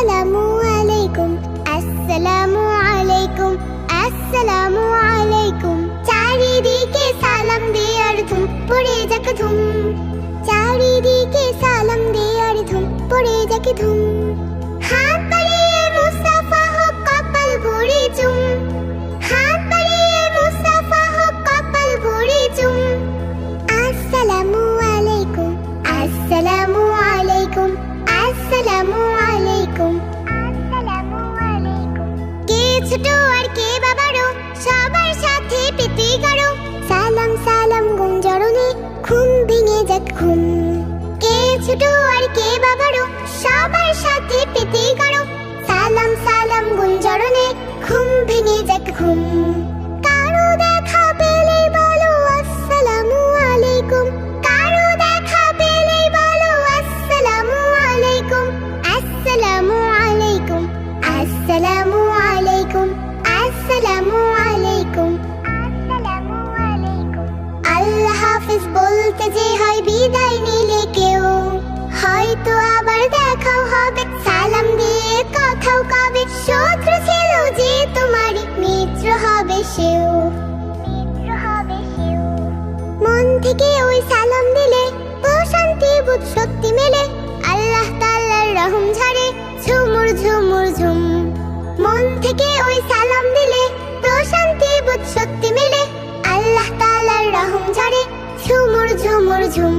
আসসালামু আলাইকুম, আসসালামু আলাইকুম, আসসালামু আলাইকুম। চারিদিকে সালাম দেয়ার ধুম পড়ে যাক ধুম, চারিদিকে সালাম দেয়ার ধুম পড়ে যাক ধুম। হাত বাড়িয়ে মুস্তাফা হোক কপাল ভরে চুম, হাত বাড়িয়ে মুস্তাফা হোক কপাল ভরে চুম। আসসালামু আলাইকুম, আসসালামু আলাইকুম, আসসালামু আলাইকুম, আসসালামু আলাইকুম। কে ছোট আর কে বাবারো সবার সাথে পেতে গাড়ো, সালাম সালাম গুঞ্জরণে ঘুম ভেঙে যাক ঘুম। কে ছোট আর কে বাবারো সবার সাথে পেতে গাড়ো, সালাম সালাম গুঞ্জরণে ঘুম ভেঙে যাক ঘুম। কারো দেখা পেলেই বলো আসসালামু আলাইকুম, কারো দেখা পেলেই বলো আসসালামু আলাইকুম, আসসালামু আলাইকুম, আসসালামু আলাইকুম, আসসালামু আলাইকুম, আসসালামু আলাইকুম। আল্লাহ হাফেজ বলতে যে হয় বিদায় নিলে কেউ, হয়তো আবার দেখাও হবে সালাম দিয়ে কথাও কবে। শত্রু ছিল যে তোমারই মিত্র হবে সেও, মিত্র হবে সেও। মন থেকে ওই সালাম দিলে প্রশান্তি বোধ শক্তি মেলে, আল্লাহ তাআলার রহম ঝরে ঝুমুর ঝুমুর ঝুম। মন থেকে ওই সালাম দিলে প্রশান্তি বোধ শক্তি মেলে, আল্লাহ তাআলার রহম ঝরে ঝুমুর ঝুমুর ঝুম।